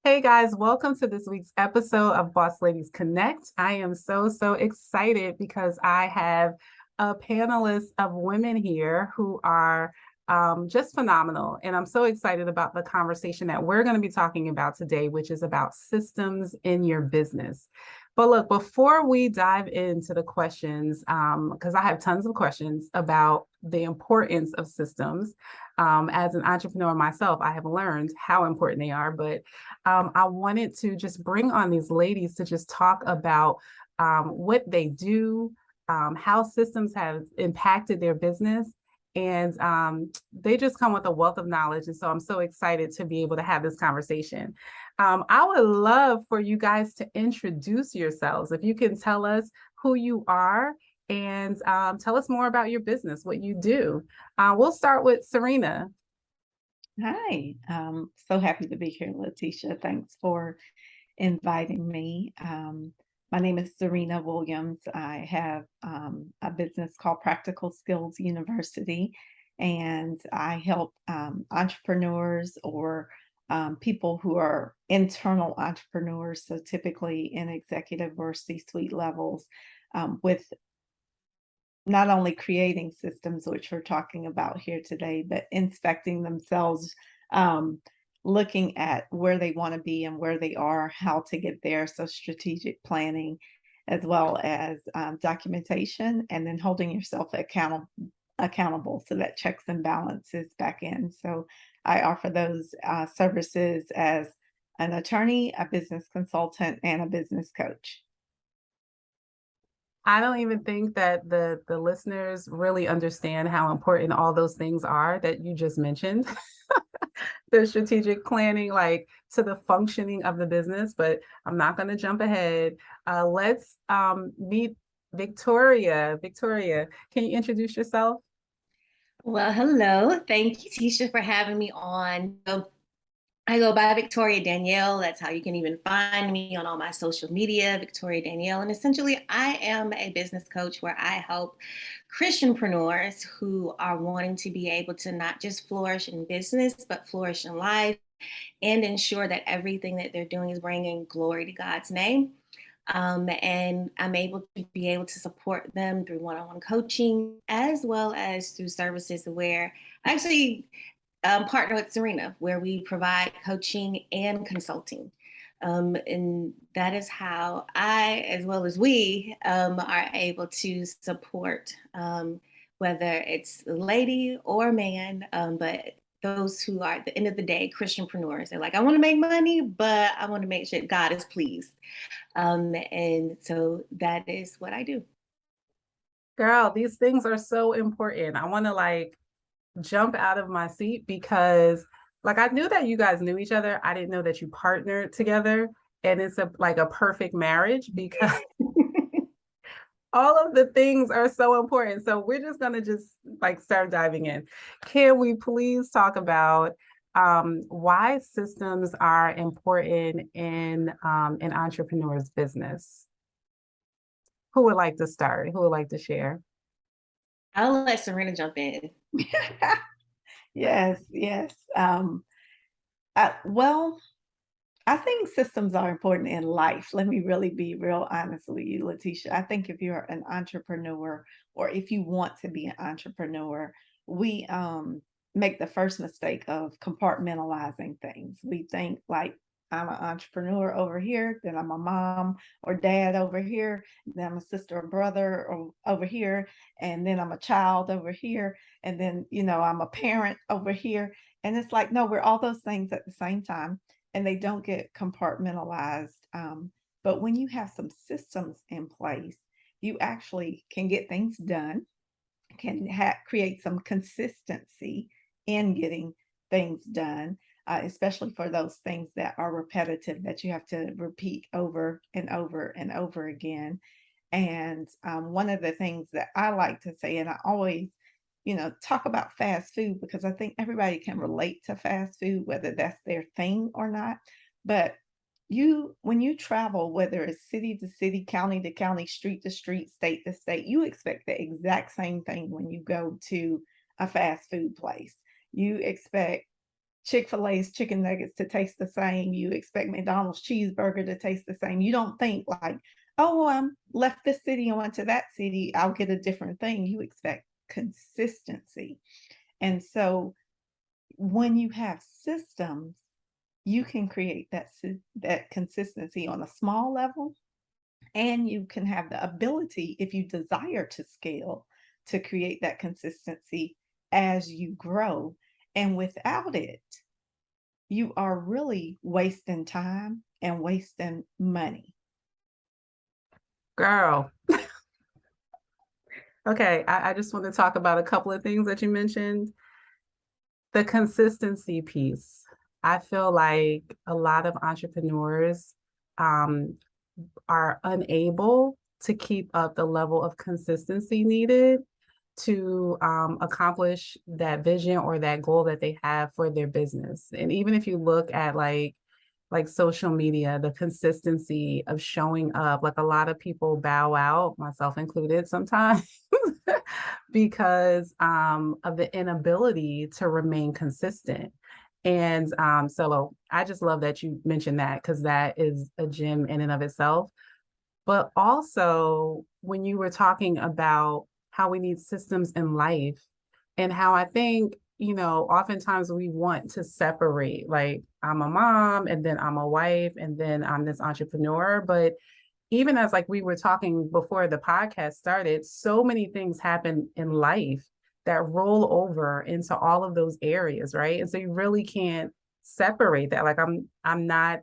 Hey guys, welcome to this week's episode of Boss Ladies Connect. I am so excited because I have a panelist of women here who are just phenomenal. And I'm so excited about the conversation that we're going to be talking about today, which is about systems in your business. But look, before we dive into the questions, because I have tons of questions about the importance of systems. As an entrepreneur myself, I have learned how important they are, but I wanted to just bring on these ladies to just talk about what they do, how systems have impacted their business. And they just come with a wealth of knowledge. And so I'm so excited to be able to have this conversation. I would love for you guys to introduce yourselves. If you can tell us who you are and tell us more about your business, what you do. We'll start with Syrena. Hi, so happy to be here, Letitia. Thanks for inviting me. My name is Syrena Williams. I have a business called Practical Skills University, and I help entrepreneurs or people who are internal entrepreneurs, so typically in executive or C-suite levels, with not only creating systems, which we're talking about here today, but inspecting themselves, um, looking at where they want to be and where they are, how to get there. So, strategic planning, as well as documentation, and then holding yourself accountable. So that checks and balances back in. So, I offer those services as an attorney, a business consultant, and a business coach. I don't even think that the listeners really understand how important all those things are that you just mentioned. The strategic planning, like to the functioning of the business, but I'm not going to jump ahead. Let's meet Victoria. Victoria, can you introduce yourself? Well, hello. Thank you, Tisha, for having me on. I go by Victoria Danielle. That's how you can even find me on all my social media, Victoria Danielle. And essentially, I am a business coach where I help Christianpreneurs who are wanting to be able to not just flourish in business, but flourish in life and ensure that everything that they're doing is bringing glory to God's name. And I'm able to be able to support them through one-on-one coaching as well as through services where I actually partner with Syrena, where we provide coaching and consulting. And that is how I, as well as we, are able to support whether it's a lady or man, but those who are at the end of the day Christianpreneurs. They're like, I want to make money, but I want to make sure God is pleased. And so that is what I do. Girl, these things are so important. I want to like jump out of my seat because like I knew that you guys knew each other. I didn't know that you partnered together. And it's a like a perfect marriage because all of the things are so important. So we're just gonna just like start diving in. Can we please talk about why systems are important in an entrepreneur's business? Who would like to start? Who would like to share? I'll let Serena jump in. Yes, yes. Well, I think systems are important in life. Let me really be real honest with you, Letitia. I think if you're an entrepreneur or if you want to be an entrepreneur, we make the first mistake of compartmentalizing things. We think like I'm an entrepreneur over here, then I'm a mom or dad over here, then I'm a sister or brother or over here, and then I'm a child over here, and then I'm a parent over here. And it's like, no, we're all those things at the same time and they don't get compartmentalized. But when you have some systems in place, you actually can get things done, can create some consistency in getting things done, especially for those things that are repetitive that you have to repeat over and over and over again. And one of the things that I like to say, and I always talk about fast food because I think everybody can relate to fast food, whether that's their thing or not. But when you travel, whether it's city to city, county to county, street to street, state to state, you expect the exact same thing when you go to a fast food place. You expect Chick-fil-A's chicken nuggets to taste the same. You expect McDonald's cheeseburger to taste the same. You don't think like, oh, left this city and went to that city, I'll get a different thing. You expect consistency. And so when you have systems, you can create that consistency on a small level, and you can have the ability, if you desire to scale, to create that consistency as you grow. And without it, you are really wasting time and wasting money. Girl. Okay, I just want to talk about a couple of things that you mentioned. The consistency piece. I feel like a lot of entrepreneurs are unable to keep up the level of consistency needed to accomplish that vision or that goal that they have for their business. And even if you look at like social media, the consistency of showing up, like a lot of people bow out, myself included sometimes, because of the inability to remain consistent. And so I just love that you mentioned that, because that is a gem in and of itself. But also, when you were talking about how we need systems in life, and how I think, oftentimes we want to separate, like I'm a mom and then I'm a wife and then I'm this entrepreneur. But even as like we were talking before the podcast started, so many things happen in life that roll over into all of those areas, right? And so you really can't separate that. Like I'm not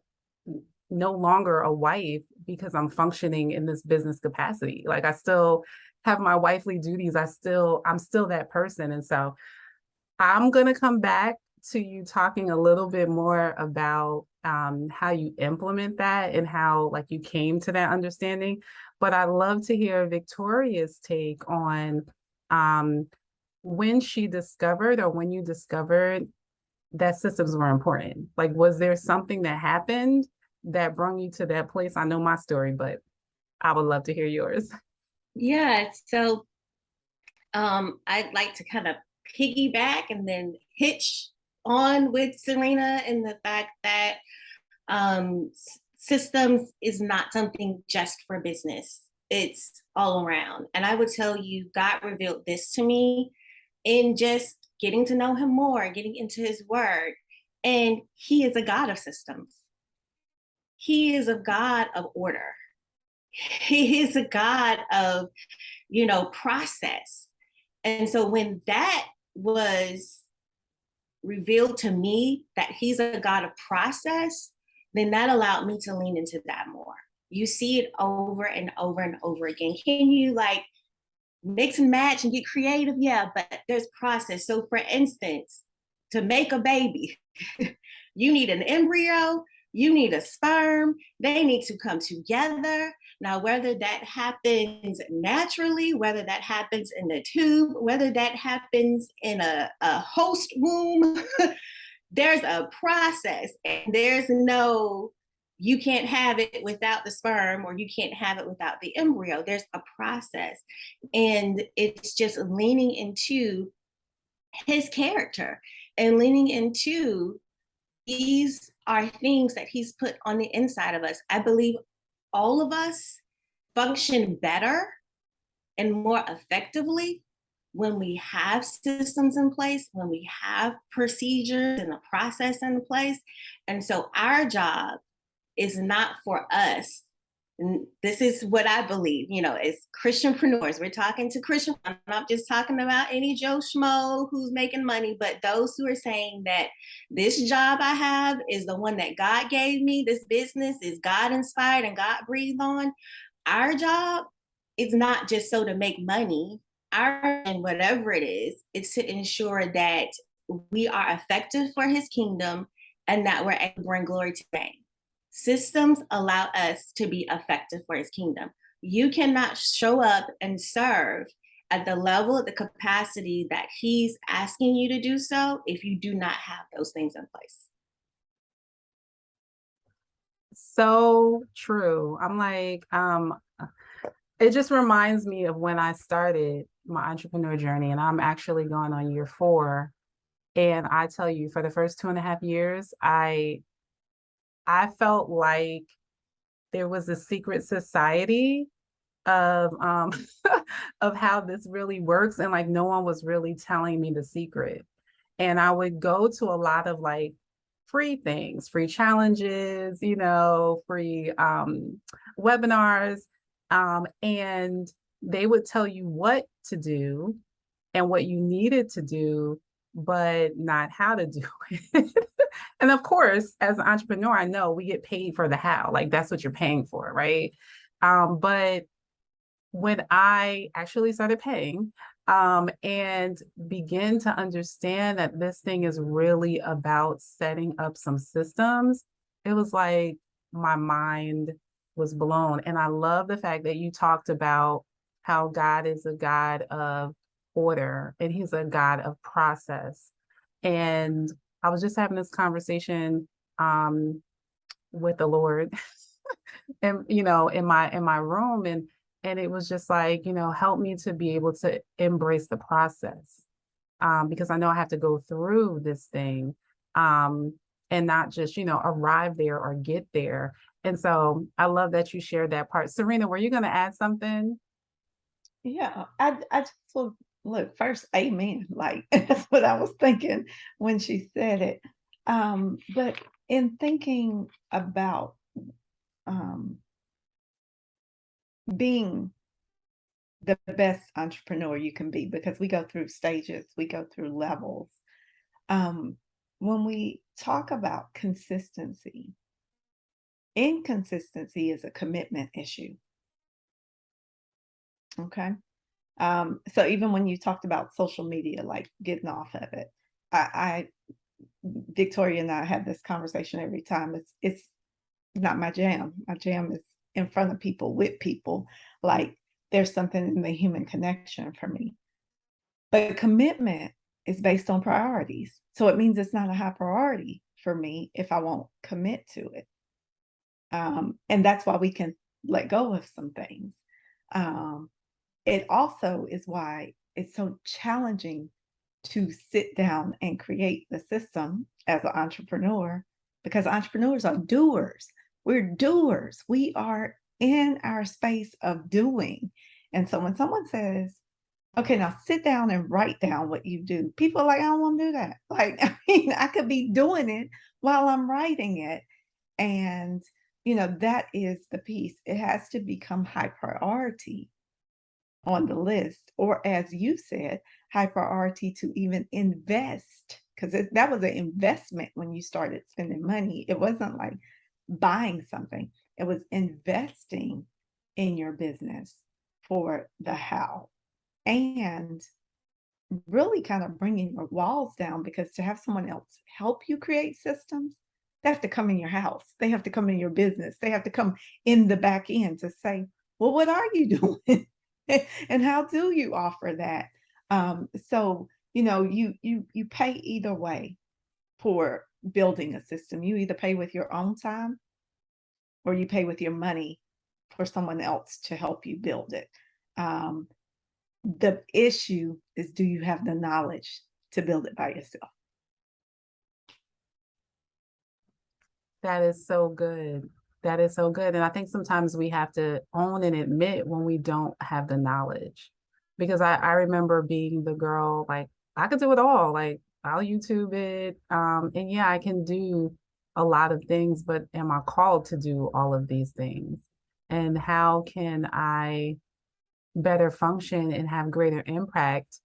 no longer a wife because I'm functioning in this business capacity. Like I still have my wifely duties. I'm still that person. And so I'm going to come back to you talking a little bit more about how you implement that and how like you came to that understanding. But I'd love to hear Victoria's take on when she discovered, or when you discovered that systems were important. Like, was there something that happened that brought you to that place? I know my story, but I would love to hear yours. Yeah, so I'd like to kind of piggyback and then hitch on with Syrena in the fact that systems is not something just for business. It's all around. And I would tell you, God revealed this to me in just getting to know him more, getting into his word. And he is a God of systems. He is a God of order. He is a God of, process. And so when that was revealed to me, that he's a God of process, then that allowed me to lean into that more. You see it over and over and over again. Can you like mix and match and get creative? Yeah, but there's process. So for instance, to make a baby, you need an embryo, you need a sperm, they need to come together. Now, whether that happens naturally, whether that happens in the tube, whether that happens in a host womb, there's a process, and you can't have it without the sperm, or you can't have it without the embryo. There's a process. And it's just leaning into his character and leaning into these are things that he's put on the inside of us. I believe all of us function better and more effectively when we have systems in place, when we have procedures and a process in place. And so our job is not for us. And this is what I believe, as Christianpreneurs. We're talking to Christian. I'm not just talking about any Joe Schmo who's making money, but those who are saying that this job I have is the one that God gave me. This business is God inspired and God breathed on. Our job is not just so to make money. And whatever it is, it's to ensure that we are effective for his kingdom and that we're able to bring glory to his name. Systems allow us to be effective for his kingdom. You cannot show up and serve at the level, the capacity that he's asking you to do so if you do not have those things in place. So true. I'm like, it just reminds me of when I started my entrepreneur journey, and I'm actually going on year 4. And I tell you, for the first 2.5 years, I felt like there was a secret society of of how this really works, and like no one was really telling me the secret. And I would go to a lot of like free things, free challenges, free webinars, and they would tell you what to do and what you needed to do, but not how to do it. And of course, as an entrepreneur, I know we get paid for the how, like that's what you're paying for, right? But when I actually started paying, and begin to understand that this thing is really about setting up some systems, it was like my mind was blown. And I love the fact that you talked about how God is a God of order and he's a God of process. And I was just having this conversation with the Lord and in my room, and it was just like, help me to be able to embrace the process, because I know I have to go through this thing, and not just, arrive there or get there. And so I love that you shared that part. Syrena, were you going to add something? Yeah, I just look first, amen. Like that's what I was thinking when she said it. But in thinking about um, being the best entrepreneur you can be, because we go through stages, we go through levels. Um, when we talk about consistency, inconsistency is a commitment issue. Okay. So even when you talked about social media, like getting off of it, I Victoria and I have this conversation every time. It's not my jam. My jam is in front of people, with people. Like there's something in the human connection for me. But commitment is based on priorities. So it means it's not a high priority for me if I won't commit to it. And that's why we can let go of some things. Um, it also is why it's so challenging to sit down and create the system as an entrepreneur, because entrepreneurs are doers. We're doers. We are in our space of doing. And so when someone says, okay, now sit down and write down what you do, people are like, I don't want to do that. Like, I mean, I could be doing it while I'm writing it. And, that is the piece. It has to become high priority on the list, or as you said, high priority to even invest, because that was an investment when you started spending money. It wasn't like buying something, it was investing in your business for the how, and really kind of bringing your walls down, because to have someone else help you create systems, they have to come in your house, they have to come in your business, they have to come in the back end to say, well, what are you doing? And how do you offer that? So you pay either way for building a system. You either pay with your own time or you pay with your money for someone else to help you build it. The issue is, do you have the knowledge to build it by yourself? That is so good. That is so good. And I think sometimes we have to own and admit when we don't have the knowledge. Because I remember being the girl, like, I could do it all. Like, I'll YouTube it. And yeah, I can do a lot of things, but am I called to do all of these things? And how can I better function and have greater impact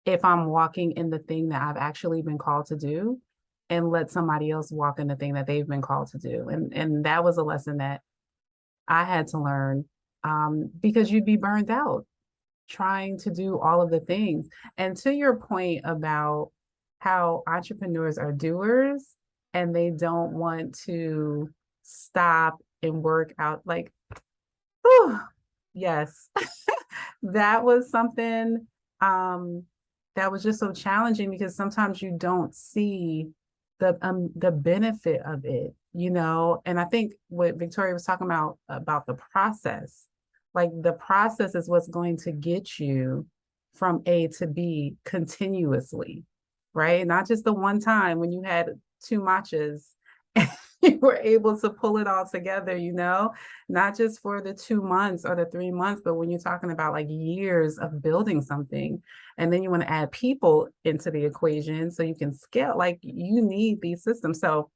if I'm walking in the thing that I've actually been called to do, and let somebody else walk in the thing that they've been called to do? And that was a lesson that I had to learn, because you'd be burned out trying to do all of the things. And to your point about how entrepreneurs are doers and they don't want to stop and work out, like, whew, yes, that was something, um, that was just so challenging, because sometimes you don't see the benefit of it, And I think what Victoria was talking about the process, like the process is what's going to get you from A to B continuously. right? Not just the one time when you had two matchas. You were able to pull it all together, not just for the 2 months or the 3 months, but when you're talking about like years of building something, and then you want to add people into the equation so you can scale, like you need these systems. So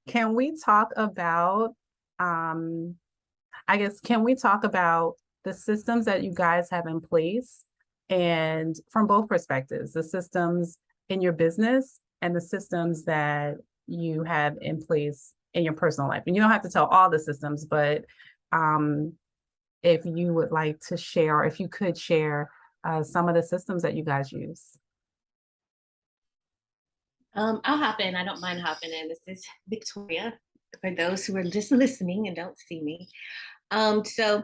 can we talk about, can we talk about the systems that you guys have in place, and from both perspectives, the systems in your business and the systems that you have in place in your personal life? And you don't have to tell all the systems, but if you would like to share, or if you could share some of the systems that you guys use. I'll hop in. I don't mind hopping in. This is Victoria, for those who are just listening and don't see me. So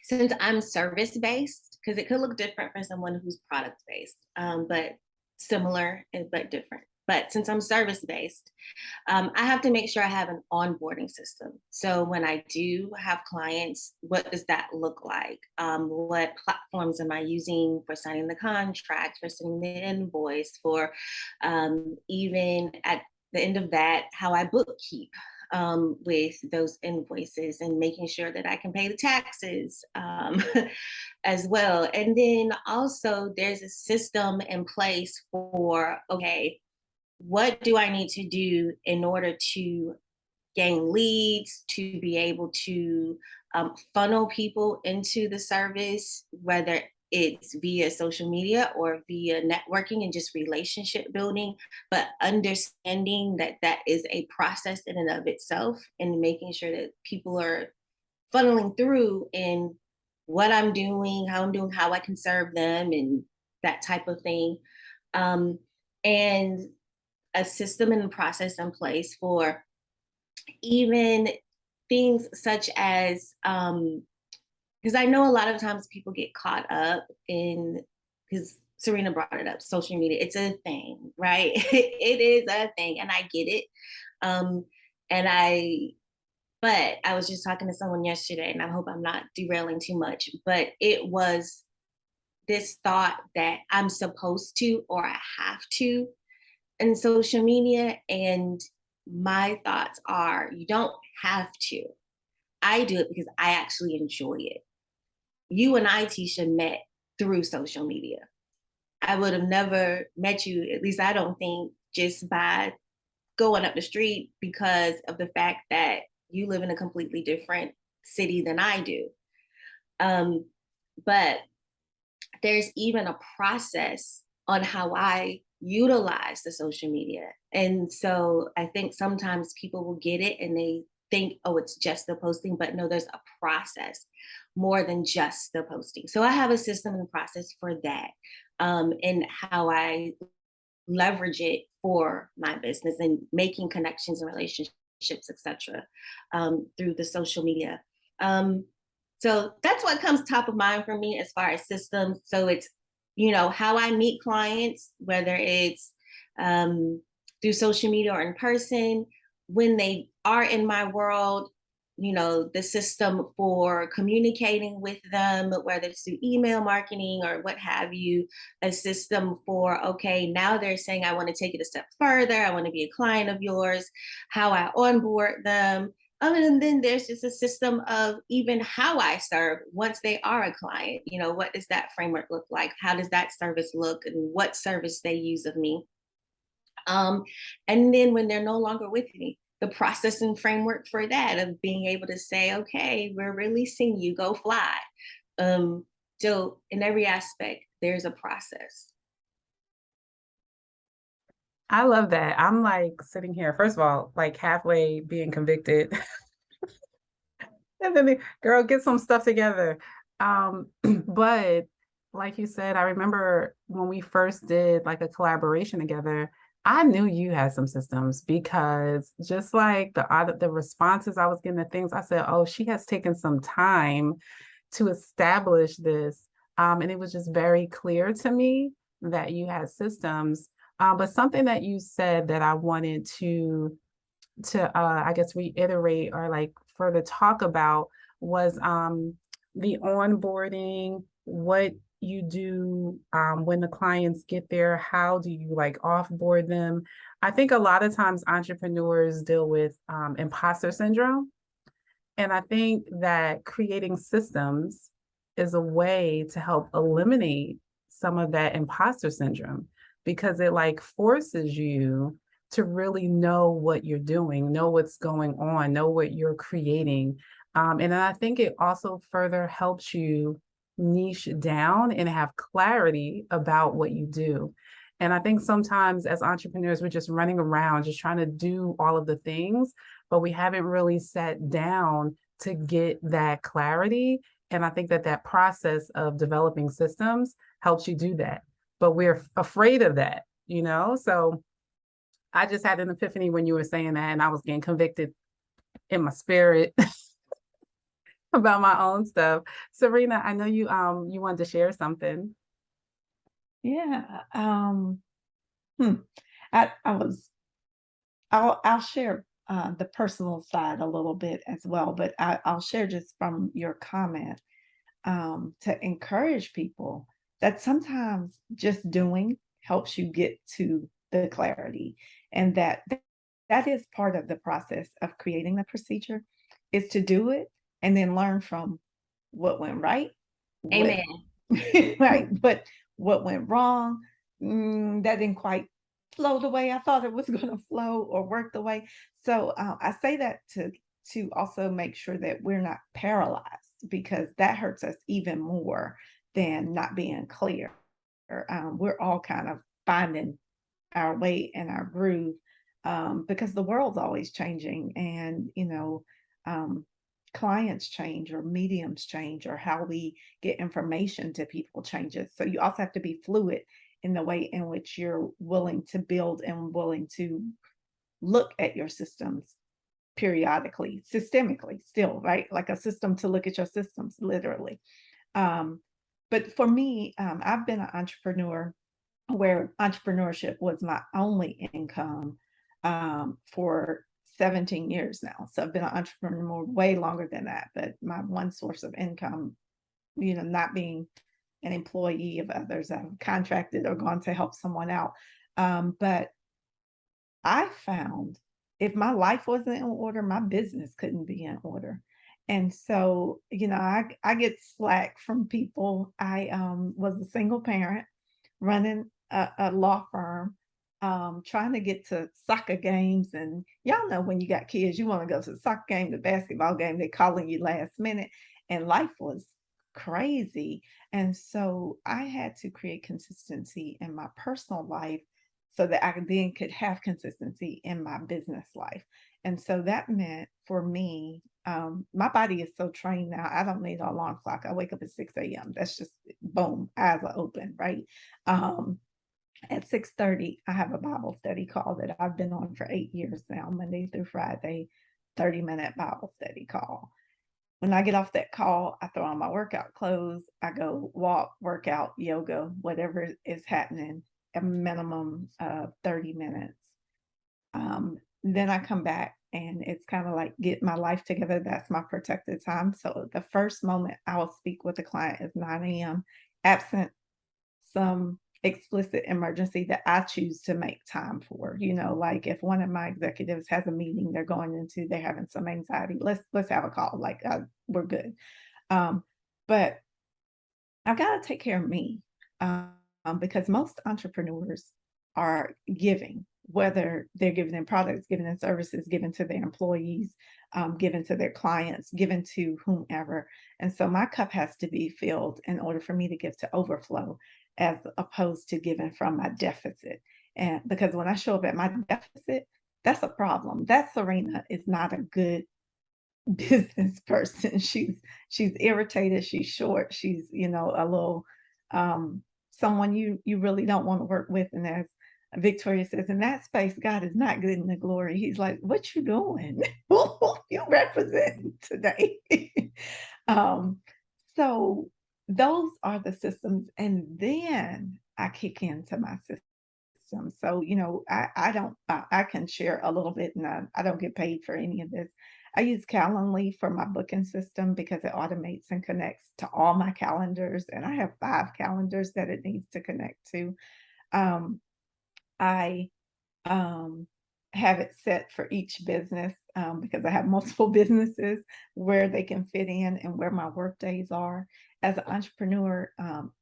since I'm service based, because it could look different for someone who's product based, but similar but different. But since I'm service based, I have to make sure I have an onboarding system. So when I do have clients, what does that look like? What platforms am I using for signing the contract, for sending the invoice, for even at the end of that, how I bookkeep with those invoices, and making sure that I can pay the taxes as well. And then also there's a system in place for, okay, what do I need to do in order to gain leads, to be able to funnel people into the service, whether it's via social media or via networking and just relationship building, but understanding that that is a process in and of itself, and making sure that people are funneling through in what I'm doing, how I can serve them, and that type of thing. And a system and process in place for even things such as, because I know a lot of times people get caught up in, because Syrena brought it up, social media. It's a thing, right? It is a thing, and I get it. And but I was just talking to someone yesterday, and I hope I'm not derailing too much, but it was this thought that I'm supposed to, or I have to, in social media. And my thoughts are, you don't have to. I do it because I actually enjoy it. You and I, Tisha, met through social media. I would have never met you, at least I don't think, just by going up the street, because of the fact that you live in a completely different city than I do. But there's even a process on how I utilize the social media. And so I think sometimes people will get it and they think, oh, it's just the posting, but no, there's a process more than just the posting. So I have a system and process for that, and how I leverage it for my business and making connections and relationships, etc., through the social media. So that's what comes top of mind for me as far as systems. So it's, how I meet clients, whether it's through social media or in person, when they are in my world, the system for communicating with them, whether it's through email marketing or what have you, a system for, okay, now they're saying, I want to take it a step further, I want to be a client of yours, how I onboard them. And then there's just a system of even how I serve once they are a client. What does that framework look like? How does that service look, and what service they use of me? And then when they're no longer with me, the process and framework for that, of being able to say, okay, we're releasing you, go fly. So in every aspect, there's a process. I love that. I'm like sitting here, first of all, like halfway being convicted. And then, girl, get some stuff together. But like you said, I remember when we first did like a collaboration together, I knew you had some systems, because just like the responses I was getting to things, I said, oh, she has taken some time to establish this. And it was just very clear to me that you had systems. But something that you said that I wanted to I guess reiterate, or like further talk about, was the onboarding, what you do when the clients get there? How do you like offboard them? I think a lot of times entrepreneurs deal with imposter syndrome. And I think that creating systems is a way to help eliminate some of that imposter syndrome because it like forces you to really know what you're doing, know what's going on, know what you're creating. And then I think it also further helps you niche down and have clarity about what you do. And I think sometimes as entrepreneurs, we're just running around, just trying to do all of the things, but we haven't really sat down to get that clarity. And I think that that process of developing systems helps you do that. But we're afraid of that, you know? So I just had an epiphany when you were saying that, and I was getting convicted in my spirit about my own stuff. Syrena, I know you wanted to share something. Yeah. Hmm. I was I'll share the personal side a little bit as well, but I'll share just from your comment to encourage people that sometimes just doing helps you get to the clarity, and that is part of the process of creating the procedure is to do it and then learn from what went right, what Amen. right, but what went wrong, that didn't quite flow the way I thought it was going to flow or work the way. So I say that to also make sure that we're not paralyzed because that hurts us even more than not being clear. We're all kind of finding our way and our groove because the world's always changing, and um, clients change or mediums change or how we get information to people changes. So you also have to be fluid in the way in which you're willing to build and willing to look at your systems periodically, systemically, still, right? Like a system to look at your systems, literally. Um, but for me, I've been an entrepreneur where entrepreneurship was my only income for 17 years now. So I've been an entrepreneur way longer than that, but my one source of income, not being an employee of others, I'm contracted or gone to help someone out. But I found if my life wasn't in order, my business couldn't be in order. And so, I get slack from people. I was a single parent running a law firm, trying to get to soccer games. And y'all know when you got kids, you want to go to the soccer game, the basketball game, they're calling you last minute. And life was crazy. And so I had to create consistency in my personal life so that I then could have consistency in my business life. And so that meant for me, my body is so trained now, I don't need an alarm clock. I wake up at 6 a.m. That's just boom, eyes are open, right? At 6:30, I have a Bible study call that I've been on for 8 years now, Monday through Friday, 30-minute Bible study call. When I get off that call, I throw on my workout clothes. I go walk, workout, yoga, whatever is happening, a minimum of 30 minutes. Then I come back and it's kind of like get my life together. That's my protected time. So the first moment I will speak with the client is 9 a.m. absent some explicit emergency that I choose to make time for. Like if one of my executives has a meeting they're going into, they're having some anxiety, let's have a call. Like we're good. But I've got to take care of me because most entrepreneurs are giving, whether they're giving in products, giving in services, giving to their employees, giving to their clients, giving to whomever. And so my cup has to be filled in order for me to give to overflow as opposed to giving from my deficit. And because when I show up at my deficit, that's a problem. That Syrena is not a good business person. She's irritated, she's short, she's, a little someone you really don't want to work with. And as Victoria says, in that space, God is not good in the glory. He's like, what you doing? Who you represent today? um, so those are the systems. And then I kick into my system. So, I don't, I can share a little bit and I don't get paid for any of this. I use Calendly for my booking system because it automates and connects to all my calendars, and I have 5 calendars that it needs to connect to. Um, I um, have it set for each business because I have multiple businesses where they can fit in and where my work days are. As an entrepreneur,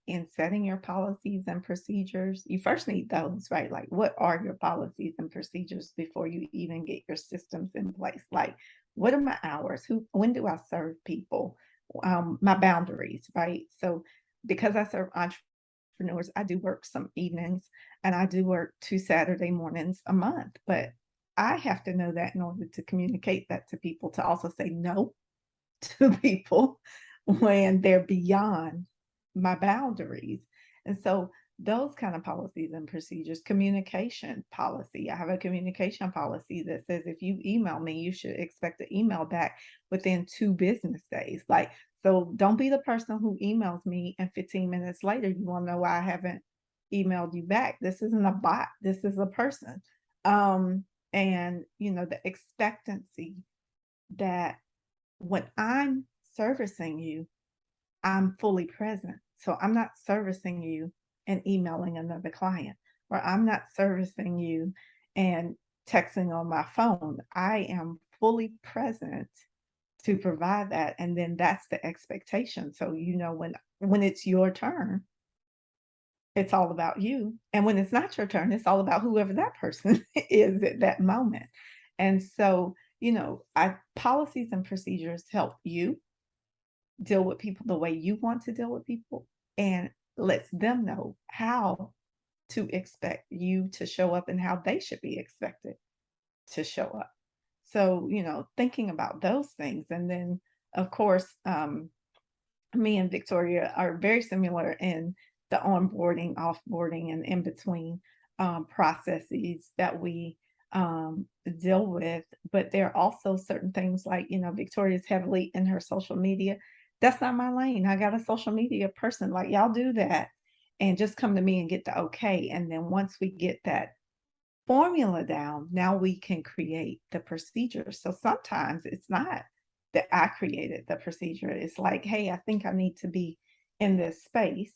in setting your policies and procedures, you first need those, right? Like, what are your policies and procedures before you even get your systems in place? Like, what are my hours? When do I serve people? My boundaries, right? So, because I serve entrepreneurs, I do work some evenings and I do work 2 Saturday mornings a month, but I have to know that in order to communicate that to people, to also say no to people when they're beyond my boundaries. And so those kind of policies and procedures, communication policy. I have a communication policy that says if you email me, you should expect an email back within 2 business days. Like, so don't be the person who emails me and 15 minutes later you want to know why I haven't emailed you back. This isn't a bot. This is a person. And the expectancy that when I'm servicing you, I'm fully present. So I'm not servicing you and emailing another client, or I'm not servicing you and texting on my phone. I am fully present to provide that. And then that's the expectation. So when it's your turn, it's all about you. And when it's not your turn, it's all about whoever that person is at that moment. And so, policies and procedures help you deal with people the way you want to deal with people and lets them know how to expect you to show up and how they should be expected to show up. So, thinking about those things. And then, of course, me and Victoria are very similar in the onboarding, offboarding, and in between processes that we deal with. But there are also certain things like, Victoria's heavily in her social media. That's not my lane. I got a social media person. Like, y'all do that and just come to me and get the okay. And then once we get that formula down, now we can create the procedure. So sometimes it's not that I created the procedure. It's like, hey, I think I need to be in this space.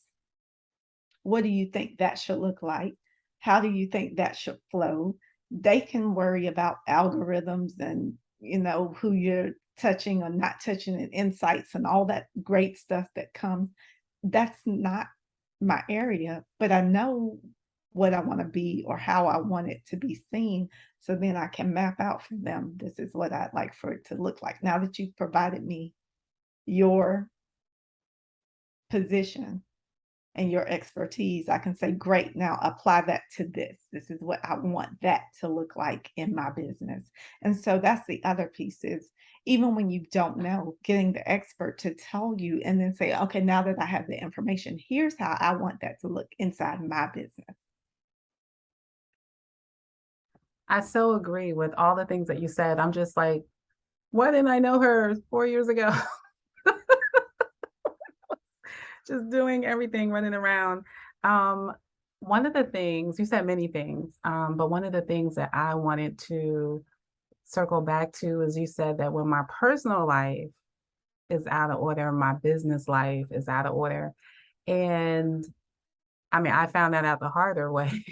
What do you think that should look like? How do you think that should flow? They can worry about algorithms and, who you're touching or not touching and insights and all that great stuff that comes. That's not my area, but I know what I want to be or how I want it to be seen. So then I can map out for them. This is what I'd like for it to look like. Now that you've provided me your position and your expertise, I can say, great, now apply that to this. This is what I want that to look like in my business. And so that's the other piece is even when you don't know, getting the expert to tell you and then say, okay, now that I have the information, here's how I want that to look inside my business. I so agree with all the things that you said. I'm just like, why didn't I know her 4 years ago? Just doing everything, running around. One of the things, you said many things, but one of the things that I wanted to circle back to is you said that when my personal life is out of order, my business life is out of order. And I mean, I found that out the harder way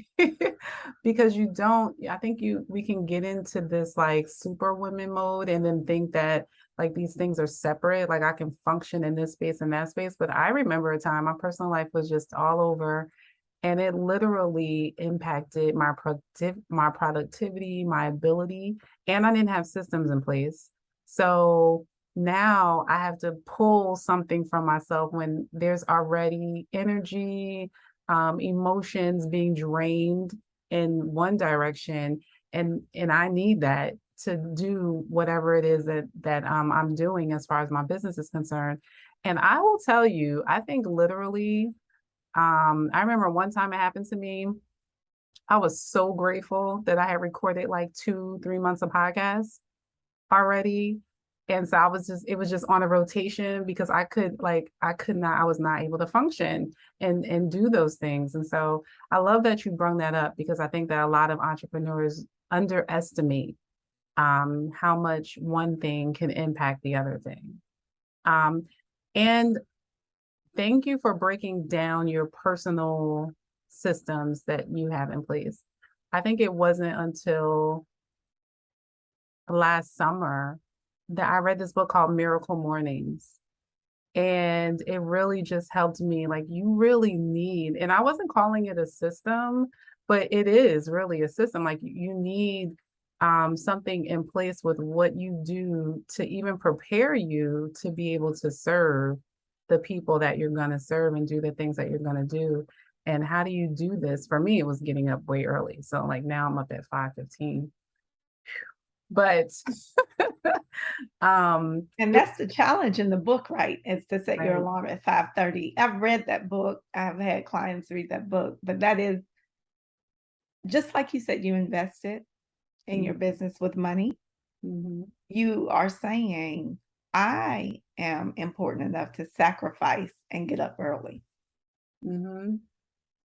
because I think we can get into this like super women mode and then think that like these things are separate. Like I can function in this space and that space. But I remember a time my personal life was just all over and it literally impacted my productivity, my ability, and I didn't have systems in place. So now I have to pull something from myself when there's already energy, emotions being drained in one direction, and I need that to do whatever it is that I'm doing as far as my business is concerned. And I will tell you, I think literally, I remember one time it happened to me. I was so grateful that I had recorded like 2-3 months of podcasts already. And so it was just on a rotation because I was not able to function and do those things. And so I love that you brought that up because I think that a lot of entrepreneurs underestimate how much one thing can impact the other thing. And thank you for breaking down your personal systems that you have in place. I think it wasn't until last summer that I read this book called Miracle Mornings. And it really just helped me. Like, you really need, and I wasn't calling it a system, but it is really a system. Like, you need something in place with what you do to even prepare you to be able to serve the people that you're going to serve and do the things that you're going to do. And how do you do this? For me, it was getting up way early. So like now I'm up at 5:15. But And that's the challenge in the book, right? Is to set your Right. alarm at 5:30. I've read that book. I've had clients read that book, but that is just like you said, you invested in your business with money. Mhm. You are saying, I am important enough to sacrifice and get up early. Mhm.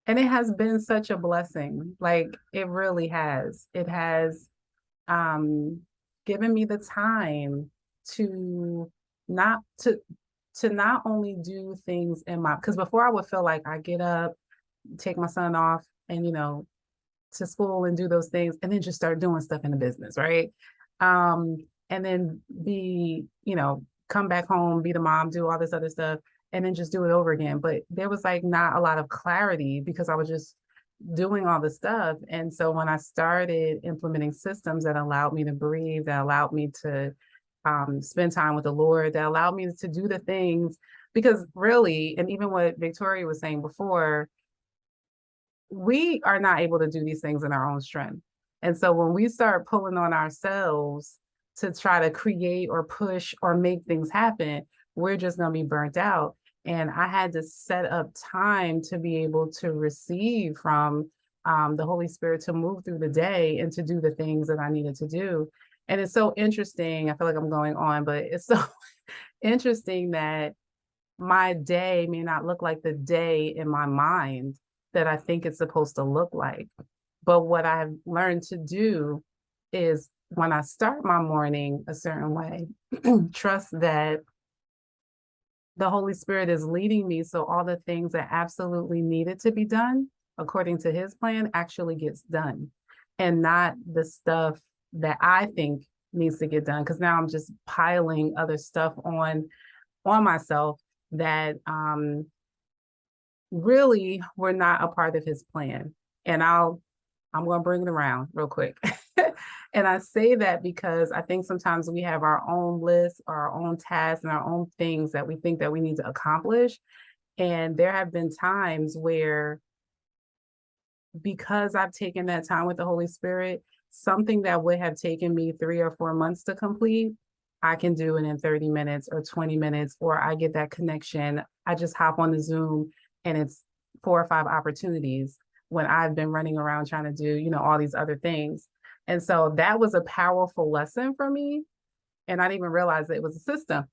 And it has been such a blessing. Like, it really has. It has um given me the time to not to not only do things in my, because before I would feel like I get up, take my son off and to school and do those things and then just start doing stuff in the business, right? And then come back home, be the mom, do all this other stuff, and then just do it over again. But there was like not a lot of clarity because I was just doing all the stuff. And so when I started implementing systems that allowed me to breathe, that allowed me to spend time with the Lord, that allowed me to do the things, because really, and even what Victoria was saying before, we are not able to do these things in our own strength. And so when we start pulling on ourselves to try to create or push or make things happen, we're just going to be burnt out. And I had to set up time to be able to receive from the Holy Spirit to move through the day and to do the things that I needed to do. And it's so interesting. I feel like I'm going on, but it's so interesting that my day may not look like the day in my mind that I think it's supposed to look like. But what I've learned to do is when I start my morning a certain way, trust that the Holy Spirit is leading me. So all the things that absolutely needed to be done according to his plan actually gets done, and not the stuff that I think needs to get done. Because now I'm just piling other stuff on myself that really were not a part of his plan. And I'm going to bring it around real quick. And I say that because I think sometimes we have our own lists, our own tasks, and our own things that we think that we need to accomplish. And there have been times where, because I've taken that time with the Holy Spirit, something that would have taken me 3 or 4 months to complete, I can do it in 30 minutes or 20 minutes, or I get that connection. I just hop on the Zoom and it's 4 or 5 opportunities when I've been running around trying to do, all these other things. And so that was a powerful lesson for me. And I didn't even realize that it was a system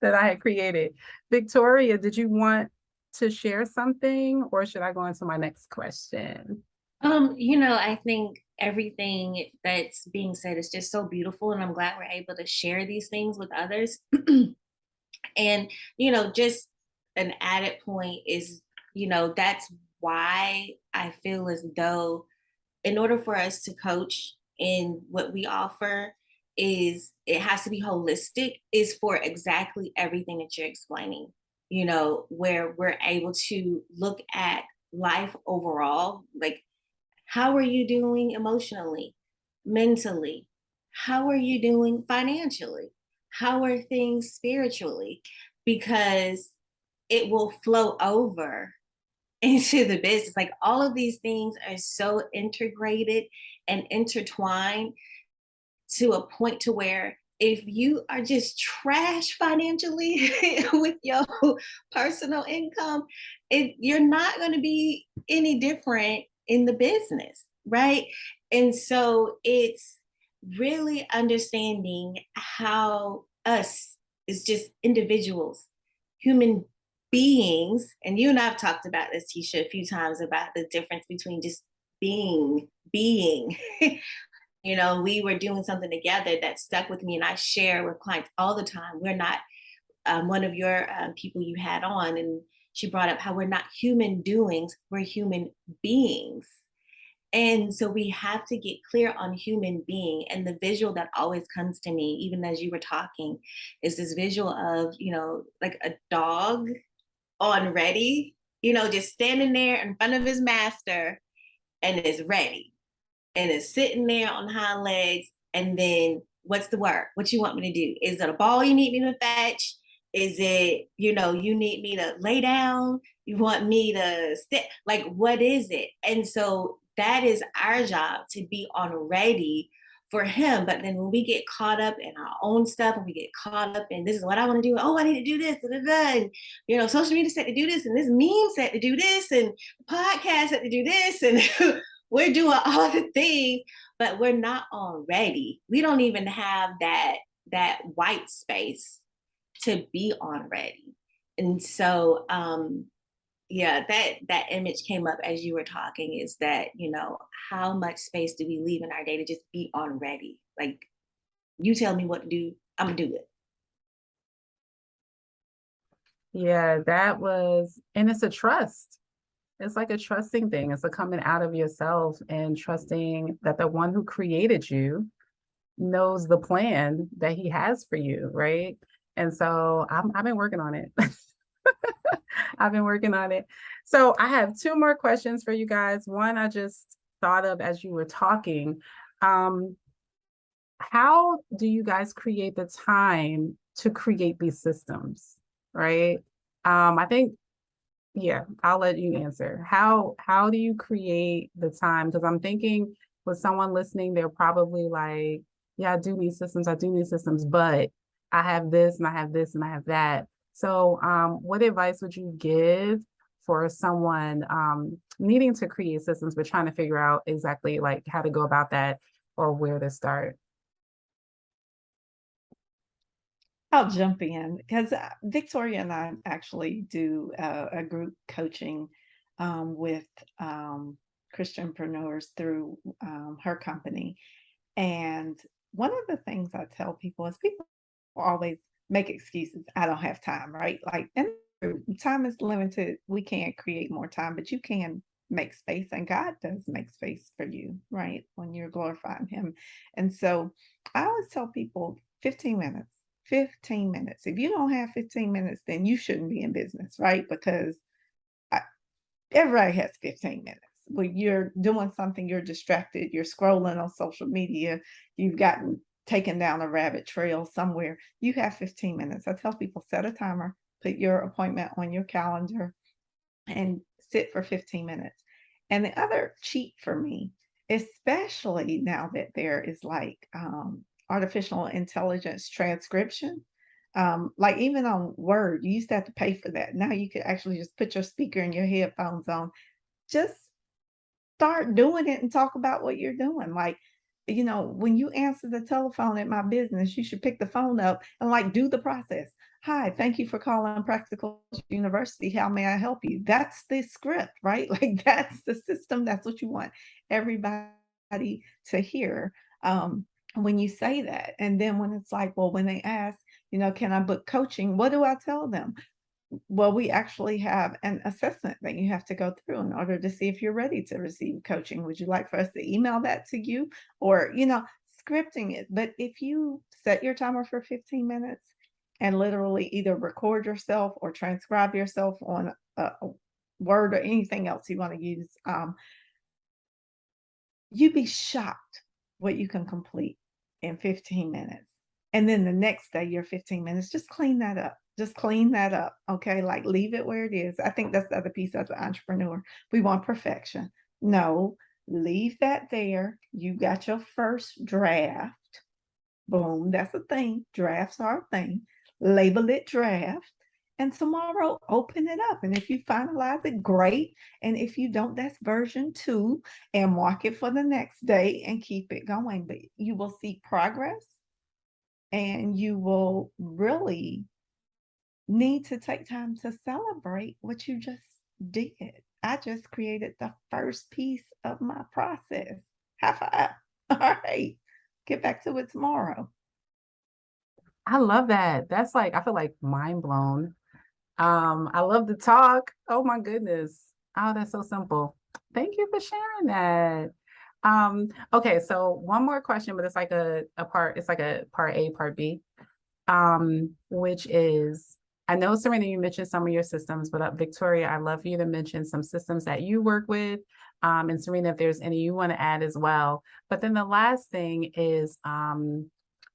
that I had created. Victoria, did you want to share something, or should I go into my next question? I think everything that's being said is just so beautiful, and I'm glad we're able to share these things with others. And, just an added point is, that's why I feel as though in order for us to coach in what we offer, is it has to be holistic, is for exactly everything that you're explaining, where we're able to look at life overall, like, how are you doing emotionally, mentally? How are you doing financially? How are things spiritually? Because it will flow over into the business. Like, all of these things are so integrated and intertwined to a point to where if you are just trash financially with your personal income, you're not going to be any different in the business, right? And so it's really understanding how us, is just individuals, human beings, and you and I've talked about this, Tisha, a few times, about the difference between just being You know, we were doing something together that stuck with me, and I share with clients all the time. We're not one of your people you had on, and she brought up how we're not human doings, we're human beings. And so we have to get clear on human being. And the visual that always comes to me, even as you were talking, is this visual of, you know, like a dog on ready, you know, just standing there in front of his master and is ready and is sitting there on hind legs. And then what's the word? What you want me to do? Is it a ball you need me to fetch? Is it, you know, you need me to lay down? You want me to sit? Like, what is it? And so that is our job, to be on ready for him. But then when we get caught up in our own stuff, and we get caught up in, this is what I want to do. Oh, I need to do this. Da, da, da. And, you know, social media said to do this, and this meme said to do this, and podcast said to do this. And we're doing all the things, but we're not on ready. We don't even have that white space to be on ready. And so yeah, that image came up as you were talking, is that, you know, how much space do we leave in our day to just be on ready? Like, you tell me what to do, I'm gonna do it. Yeah, that was, and it's a trust. It's like a trusting thing. It's a coming out of yourself and trusting that the one who created you knows the plan that he has for you, right? And so I've been working on it. I've been working on it. So I have two more questions for you guys. One I just thought of as you were talking. Um, how do you guys create the time to create these systems, right? I think, yeah, I'll let you answer. How do you create the time? Because I'm thinking with someone listening, they're probably like, yeah, I do need systems, but I have this and I have this and I have that. So what advice would you give for someone needing to create systems but trying to figure out exactly like how to go about that or where to start? I'll jump in because Victoria and I actually do a group coaching with Christianpreneurs through her company. And one of the things I tell people is people always make excuses. I don't have time, right? Like, and time is limited. We can't create more time, but you can make space, and God does make space for you, right? When you're glorifying Him. And so I always tell people 15 minutes. 15 minutes. If you don't have 15 minutes, then you shouldn't be in business, right? Because I, everybody has 15 minutes. When you're doing something, you're distracted, you're scrolling on social media, you've gotten taken down a rabbit trail somewhere, you have 15 minutes. I tell people, set a timer, put your appointment on your calendar, and sit for 15 minutes. And the other cheat for me, especially now that there is like artificial intelligence transcription, like even on Word, you used to have to pay for that. Now you could actually just put your speaker and your headphones on, just start doing it and talk about what you're doing. Like, you know, when you answer the telephone at my business, you should pick the phone up and like do the process. Hi, thank you for calling Practical University. How may I help you? That's the script, right? Like that's the system. That's what you want everybody to hear when you say that. And then when it's like, well, when they ask, you know, can I book coaching? What do I tell them? Well, we actually have an assessment that you have to go through in order to see if you're ready to receive coaching. Would you like for us to email that to you? Or, you know, scripting it. But if you set your timer for 15 minutes and literally either record yourself or transcribe yourself on a Word or anything else you want to use, you'd be shocked what you can complete in 15 minutes. And then the next day, your 15 minutes, just clean that up. Just clean that up. Okay. Like leave it where it is. I think that's the other piece as an entrepreneur. We want perfection. No, leave that there. You got your first draft. Boom. That's a thing. Drafts are a thing. Label it draft. And tomorrow, open it up. And if you finalize it, great. And if you don't, that's version 2, and mark it for the next day and keep it going. But you will see progress, and you will really need to take time to celebrate what you just did. I just created the first piece of my process. High five. All right. Get back to it tomorrow. I love that. That's like, I feel like mind blown. I love to talk. Oh my goodness. Oh, that's so simple. Thank you for sharing that. Okay, so one more question, but it's like a part, it's like a part A, part B. Which is, I know, Serena, you mentioned some of your systems, but Victoria, I'd love for you to mention some systems that you work with. And Serena, if there's any you want to add as well. But then the last thing is,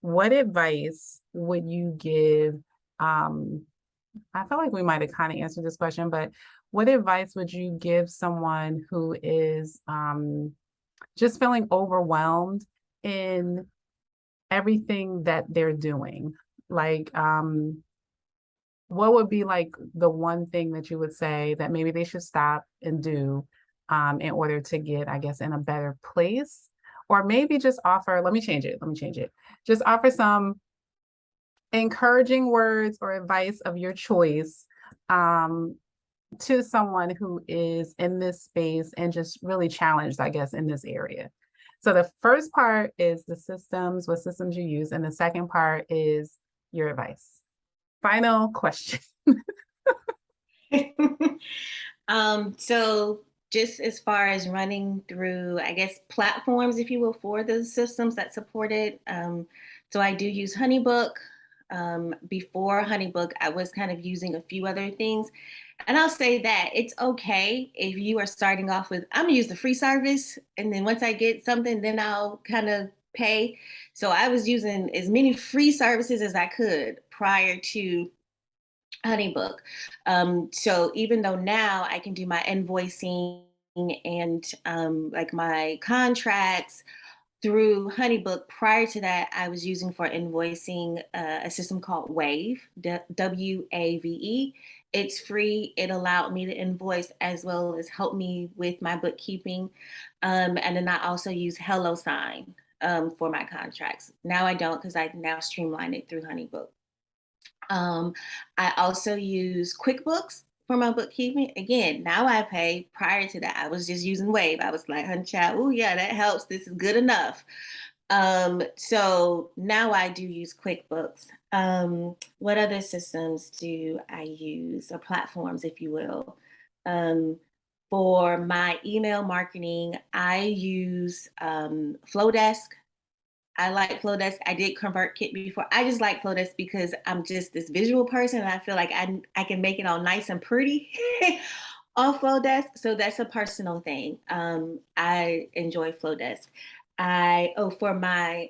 what advice would you give? I feel like we might have kind of answered this question, but what advice would you give someone who is just feeling overwhelmed in everything that they're doing? Like, what would be like the one thing that you would say that maybe they should stop and do in order to get, I guess, in a better place? Or maybe just offer, let me change it. Let me change it. Just offer some encouraging words or advice of your choice um, to someone who is in this space and just really challenged, I guess, in this area. So the first part is the systems, what systems you use, and the second part is your advice. Final question. So just as far as running through, I guess, platforms, if you will, for the systems that support it. So I do use HoneyBook. Before HoneyBook, I was kind of using a few other things. And I'll say that it's okay if you are starting off with, I'm gonna use the free service. And then once I get something, then I'll kind of pay. So I was using as many free services as I could prior to HoneyBook. So even though now I can do my invoicing and like my contracts through HoneyBook, prior to that, I was using for invoicing a system called Wave, WAVE. It's free. It allowed me to invoice as well as help me with my bookkeeping. And then I also use HelloSign for my contracts. Now I don't because I now streamline it through HoneyBook. Um, I also use QuickBooks for my bookkeeping. Again, now I pay. Prior to that, I was just using Wave. I was like, honey child, oh yeah, that helps. This is good enough. So now I do use QuickBooks. What other systems do I use, or platforms, if you will? Um, for my email marketing, I use Flowdesk. I like Flowdesk. I did ConvertKit before. I just like Flowdesk because I'm just this visual person, and I feel like I can make it all nice and pretty on Flowdesk. So that's a personal thing. I enjoy Flowdesk. For my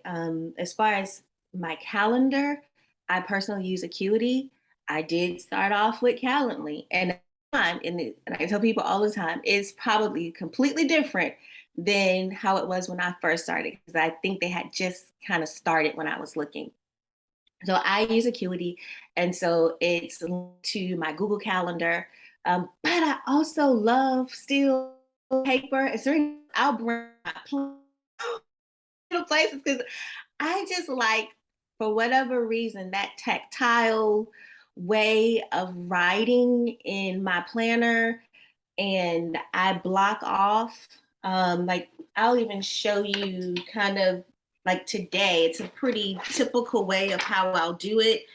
as far as my calendar, I personally use Acuity. I did start off with Calendly, and and I tell people all the time, it's probably completely different than how it was when I first started, because I think they had just kind of started when I was looking. So I use Acuity, and so it's linked to my Google Calendar. But I also love still paper. Is there I'll bring my places because I just like, for whatever reason, that tactile way of writing in my planner, and I block off. Like I'll even show you kind of like today. It's a pretty typical way of how I'll do it,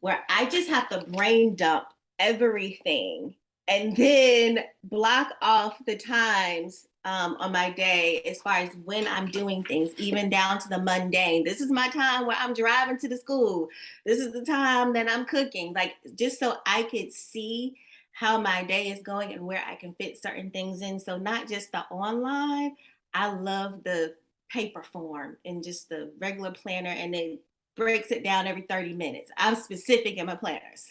where I just have to brain dump everything and then block off the times on my day as far as when I'm doing things, even down to the mundane. This is my time where I'm driving to the school. This is the time that I'm cooking, like just so I could see how my day is going and where I can fit certain things in. So not just the online, I love the paper form and just the regular planner, and then breaks it down every 30 minutes. I'm specific in my planners.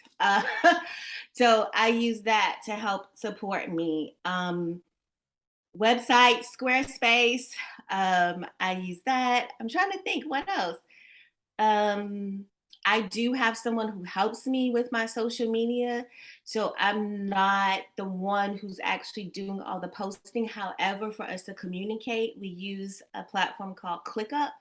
So I use that to help support me. Website, Squarespace, I use that. I'm trying to think what else. Um, I do have someone who helps me with my social media. So I'm not the one who's actually doing all the posting. However, for us to communicate, we use a platform called ClickUp,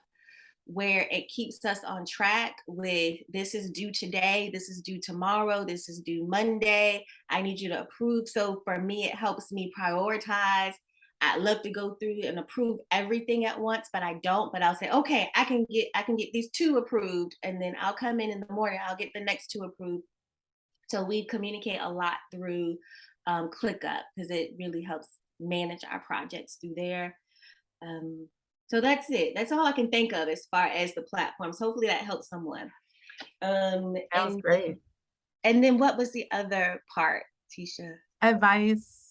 where it keeps us on track with, this is due today, this is due tomorrow, this is due Monday. I need you to approve. So for me, it helps me prioritize. I love to go through and approve everything at once, but I don't. But I'll say, okay, I can get these 2 approved, and then I'll come in the morning. I'll get the next 2 approved. So we communicate a lot through ClickUp because it really helps manage our projects through there. Um, so that's it. That's all I can think of as far as the platforms. Hopefully that helps someone. Um, Sounds and great. and then what was the other part, Tisha? Advice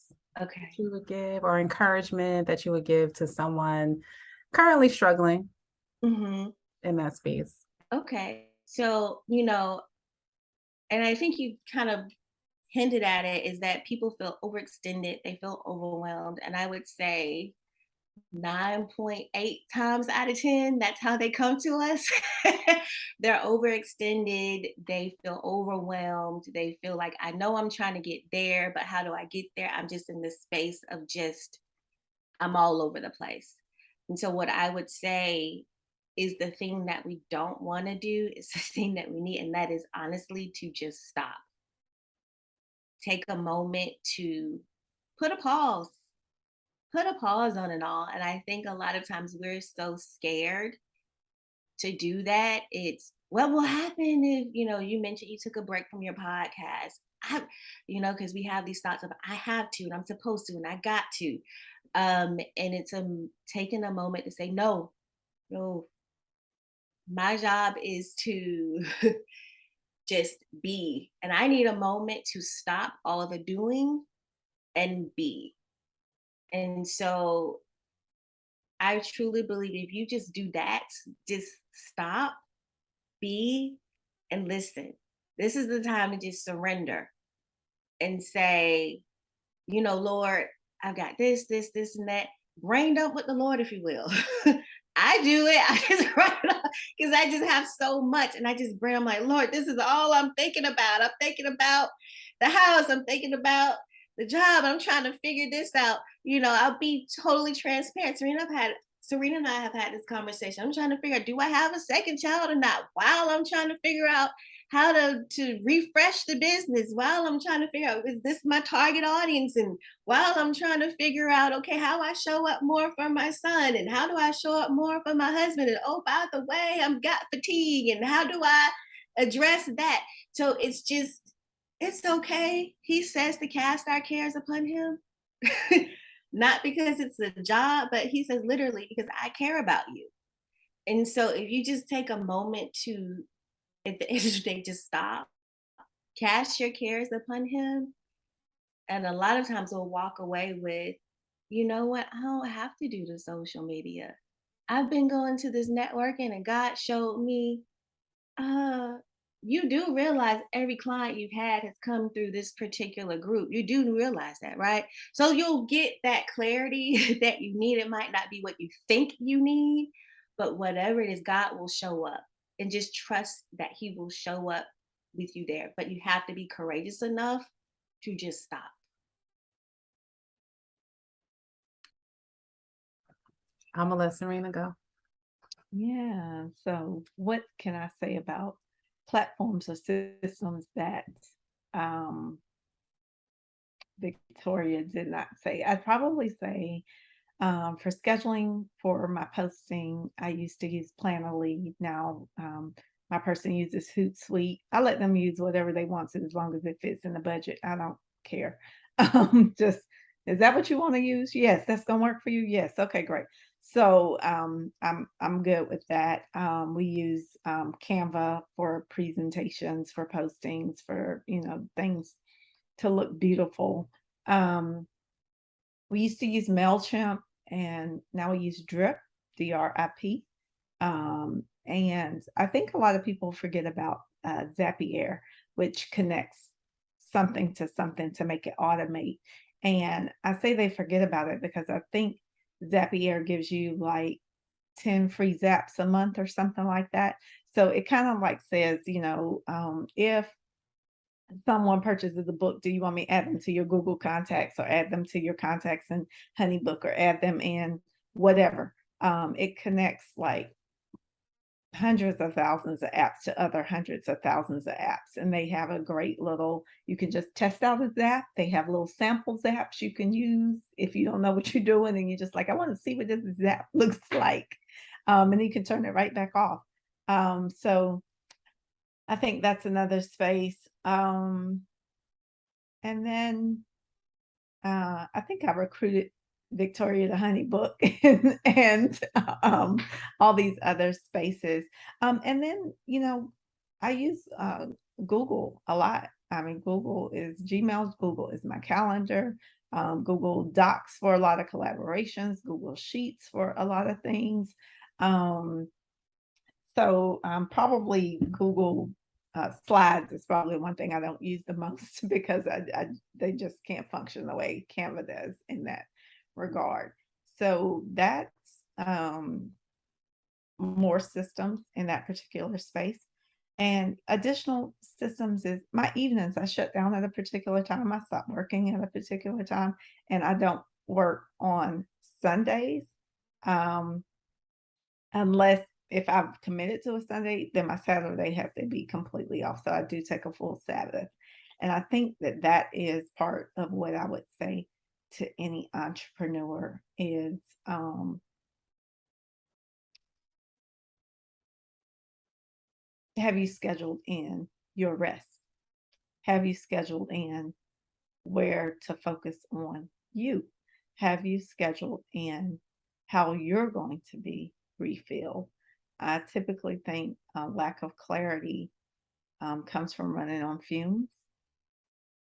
Okay. that you would give or encouragement that you would give to someone currently struggling Hmm. in that space? Okay. So, and I think you kind of hinted at it, is that people feel overextended, they feel overwhelmed. And I would say 9.8 times out of 10, that's how they come to us. They're overextended, they feel overwhelmed, they feel like, I know I'm trying to get there, but how do I get there? I'm just in this space of just, I'm all over the place. And so, what I would say is the thing that we don't want to do is the thing that we need, and that is honestly to just stop. Take a moment to put a pause, put a pause on it all. And I think a lot of times we're so scared to do that. It's what will happen if, you mentioned you took a break from your podcast. Because we have these thoughts of, I have to, and I'm supposed to, and I got to. And it's taking a moment to say, no, no, my job is to just be. And I need a moment to stop all the doing and be. And so I truly believe if you just do that, just stop, be, and listen. This is the time to just surrender and say, Lord, I've got this, and that. Brain dump with the Lord, if you will. I do it. I just write it off because I just have so much. And I just bring, I'm like, Lord, this is all I'm thinking about. I'm thinking about the house. I'm thinking about the job. I'm trying to figure this out. I'll be totally transparent. Syrena and I have had this conversation. I'm trying to figure out, do I have a second child or not? While I'm trying to figure out how to refresh the business, while I'm trying to figure out, is this my target audience? And while I'm trying to figure out, okay, how I show up more for my son, and how do I show up more for my husband? And oh, by the way, I've got fatigue, and how do I address that? So it's okay. He says to cast our cares upon him. Not because it's a job, but he says literally because I care about you. And so if you just take a moment to, at the end of the day, just stop, cast your cares upon him. And a lot of times we'll walk away with, you know what, I don't have to do the social media. I've been going to this networking and God showed me, uh, you do realize every client you've had has come through this particular group. You do realize that, right? So you'll get that clarity that you need. It might not be what you think you need, but whatever it is, God will show up, and just trust that He will show up with you there. But you have to be courageous enough to just stop. I'm gonna let Syrena go. Yeah. So, what can I say about platforms or systems that um, Victoria did not say? I'd probably say for scheduling for my posting, I used to use Plannerly. Now, my person uses Hootsuite. I let them use whatever they want to, as long as it fits in the budget. I don't care. Just, is that what you want to use? Yes, that's gonna work for you. Yes, okay, great. So I'm good with that. We use Canva for presentations, for postings, for things to look beautiful. We used to use MailChimp, and now we use Drip, DRIP. And I think a lot of people forget about Zapier, which connects something to make it automate. And I say they forget about it because I think Zapier gives you like 10 free zaps a month or something like that. So it kind of like says, if someone purchases a book, do you want me to add them to your Google contacts, or add them to your contacts in Honeybook, or add them in whatever? It connects like hundreds of thousands of apps to other hundreds of thousands of apps. And they have a great little, you can just test out this app. They have little samples apps you can use if you don't know what you're doing and you're just like, I want to see what this app looks like. And you can turn it right back off. So I think that's another space. And then I think I recruited Victoria the Honey Book and all these other spaces. And then, I use Google a lot. I mean, Google is my calendar, Google Docs for a lot of collaborations, Google Sheets for a lot of things. Um, so probably Google Slides is probably one thing I don't use the most because they just can't function the way Canva does in that regard. So that's more systems in that particular space. And additional systems is my evenings. I shut down at a particular time. I stop working at a particular time, and I don't work on Sundays. Unless if I've committed to a Sunday, then my Saturday has to be completely off. So I do take a full Sabbath. And I think that that is part of what I would say to any entrepreneur is have you scheduled in your rest? Have you scheduled in where to focus on you? Have you scheduled in how you're going to be refilled? I typically think a lack of clarity comes from running on fumes.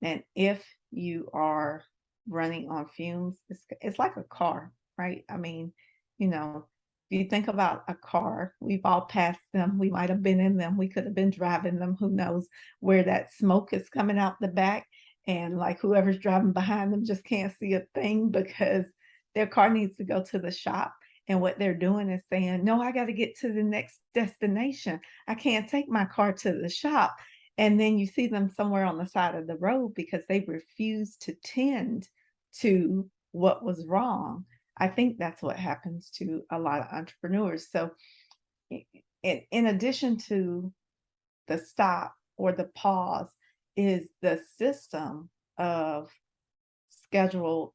And if you are running on fumes, it's like a car, right? I mean, if you think about a car, we've all passed them. We might have been in them. We could have been driving them. Who knows where that smoke is coming out the back. And like whoever's driving behind them just can't see a thing because their car needs to go to the shop. And what they're doing is saying, no, I got to get to the next destination. I can't take my car to the shop. And then you see them somewhere on the side of the road because they refuse to tend to what was wrong. I think that's what happens to a lot of entrepreneurs. So in addition to the stop or the pause is the system of scheduled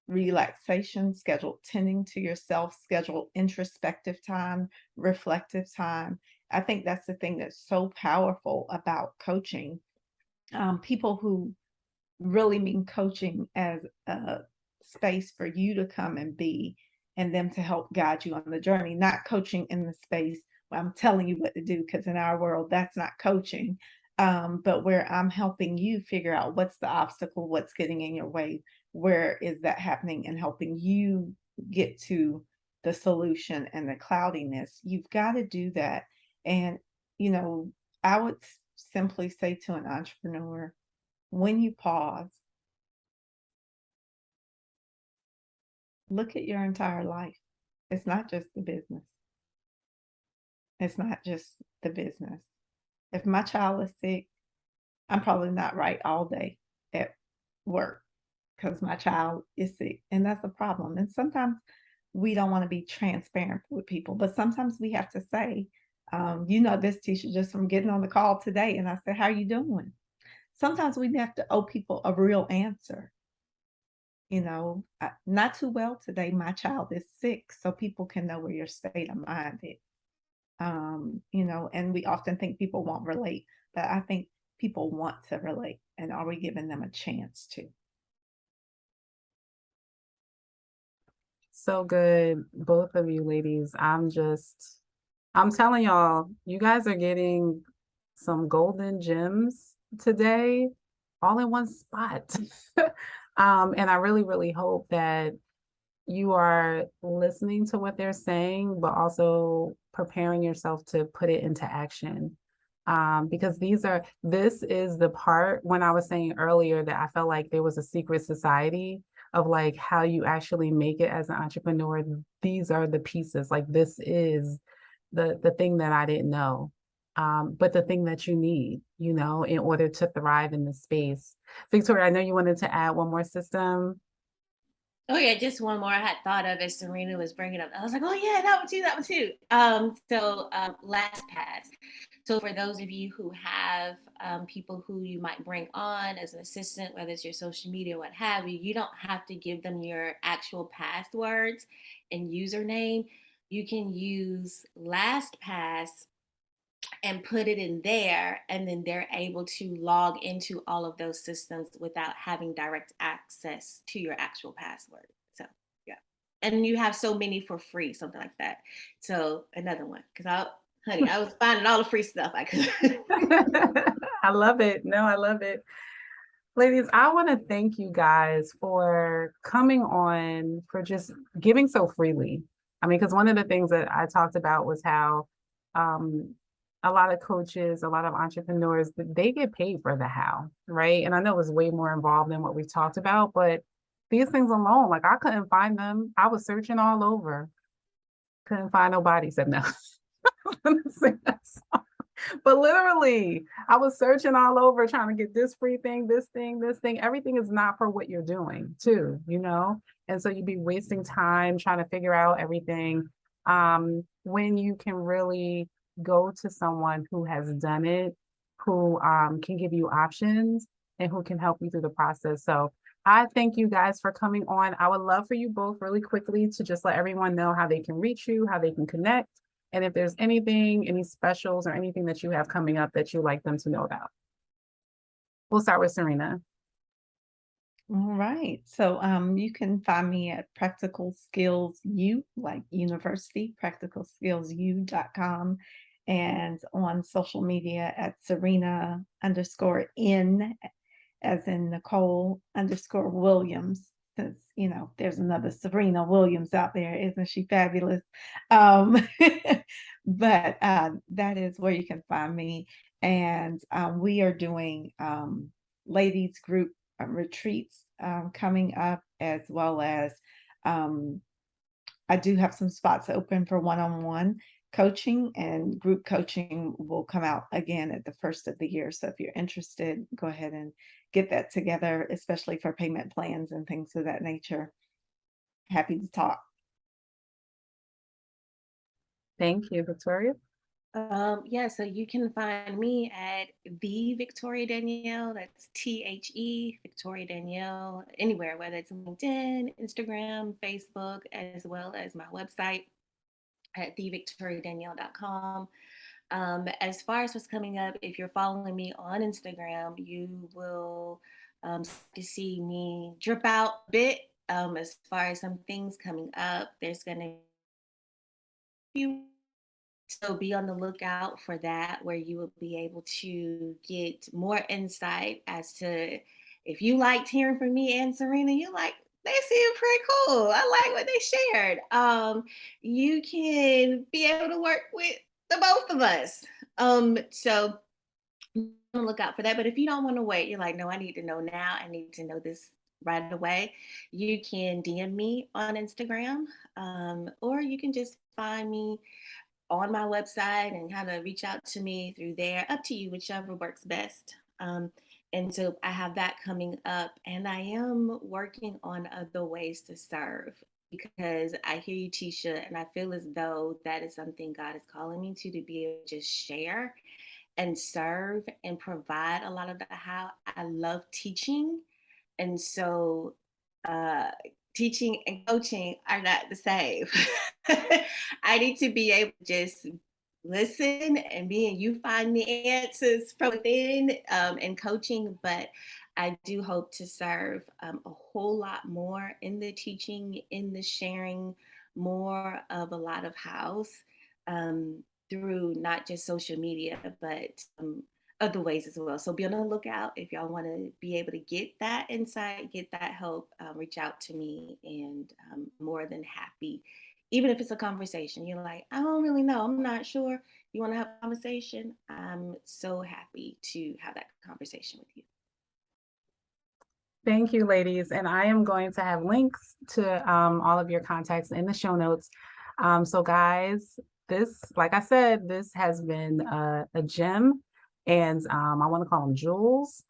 relaxation, scheduled tending to yourself, scheduled introspective time, reflective time. I think that's the thing that's so powerful about coaching. People who really mean coaching as a space for you to come and be and them to help guide you on the journey, not coaching in the space where I'm telling you what to do, because in our world, that's not coaching. But where I'm helping you figure out what's the obstacle, what's getting in your way, where is that happening, and helping you get to the solution and the cloudiness. You've got to do that. And, I would simply say to an entrepreneur, when you pause, look at your entire life. It's not just the business. It's not just the business. If my child is sick, I'm probably not right all day at work because my child is sick. And that's a problem. And sometimes we don't want to be transparent with people, but sometimes we have to say, this teacher just from getting on the call today. And I said, how are you doing? Sometimes we have to owe people a real answer. Not too well today. My child is sick, so people can know where your state of mind is. And we often think people won't relate, but I think people want to relate. And are we giving them a chance to? So good, both of you ladies. I'm telling y'all, you guys are getting some golden gems today, all in one spot. And I really, really hope that you are listening to what they're saying, but also preparing yourself to put it into action. Because this is the part when I was saying earlier that I felt like there was a secret society of like how you actually make it as an entrepreneur. These are the pieces, like this is the thing that I didn't know. But the thing that you need, in order to thrive in this space. Victoria, I know you wanted to add one more system. Oh yeah, just one more I had thought of as Syrena was bringing up. I was like, oh yeah, that one too, that one too. LastPass. So for those of you who have people who you might bring on as an assistant, whether it's your social media, what have you, you don't have to give them your actual passwords and username. You can use LastPass and put it in there, and then they're able to log into all of those systems without having direct access to your actual password. So yeah, and you have so many for free, something like that. So another one, because honey, I was finding all the free stuff I could. I love it. No, I love it. Ladies, I want to thank you guys for coming on, for just giving so freely. I mean, because one of the things that I talked about was how um, a lot of coaches, a lot of entrepreneurs, they get paid for the how, right? And I know it's way more involved than what we've talked about, but these things alone, like I couldn't find them. I was searching all over, couldn't find nobody. Said no. But literally, I was searching all over trying to get this free thing, this thing, this thing. Everything is not for what you're doing, too, you know? And so you'd be wasting time trying to figure out everything when you can really go to someone who has done it, who can give you options and who can help you through the process. So I thank you guys for coming on. I would love for you both really quickly to just let everyone know how they can reach you, how they can connect. And if there's anything, any specials or anything that you have coming up that you'd like them to know about. We'll start with Syrena. All right. So you can find me at Practical Skills U, like university, practicalskillsu.com, and on social media at Syrena underscore N, as in Nicole underscore Williams. Since there's another Syrena Williams out there, isn't she fabulous? Um, but that is where you can find me. And we are doing ladies group retreats coming up, as well as I do have some spots open for one-on-one coaching, and group coaching will come out again at the first of the year. So if you're interested, go ahead and get that together, especially for payment plans and things of that nature. Happy to talk. Thank you, Victoria. Yeah, so you can find me at the Victoria Danielle. That's Victoria Danielle, anywhere, whether it's LinkedIn, Instagram, Facebook, as well as my website at thevictoriadanielle.com. As far as what's coming up, if you're following me on Instagram, you will to see me drip out a bit as far as some things coming up. There's going to be, so be on the lookout for that, where you will be able to get more insight as to, if you liked hearing from me and Syrena, you like, they seem pretty cool. I like what they shared. You can be able to work with the both of us. So look out for that. But if you don't want to wait, you're like, no, I need to know now. I need to know this right away. You can DM me on Instagram, or you can just find me on my website and kind of reach out to me through there. Up to you, whichever works best. And so I have that coming up, and I am working on other ways to serve, because I hear you, Tisha, and I feel as though that is something God is calling me to be able to just share and serve and provide a lot of the how. I love teaching. And so uh, teaching and coaching are not the same. I need to be able to just listen, and you find the answers from within, and coaching. But I do hope to serve a whole lot more in the teaching, in the sharing, more of a lot of house, through not just social media, but other ways as well. So be on the lookout. If y'all want to be able to get that insight, get that help, reach out to me, and more than happy. Even if it's a conversation, you're like, I don't really know, I'm not sure. You want to have a conversation? I'm so happy to have that conversation with you. Thank you, ladies. And I am going to have links to all of your contacts in the show notes. So guys, this, like I said, this has been a gem, and I want to call them jewels.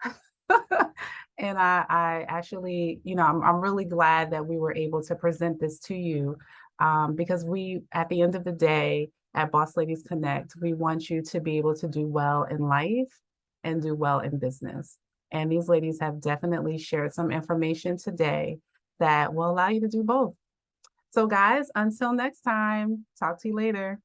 And I actually, I'm really glad that we were able to present this to you, because at the end of the day, at Boss Ladies Connect, we want you to be able to do well in life and do well in business. And these ladies have definitely shared some information today that will allow you to do both. So guys, until next time, talk to you later.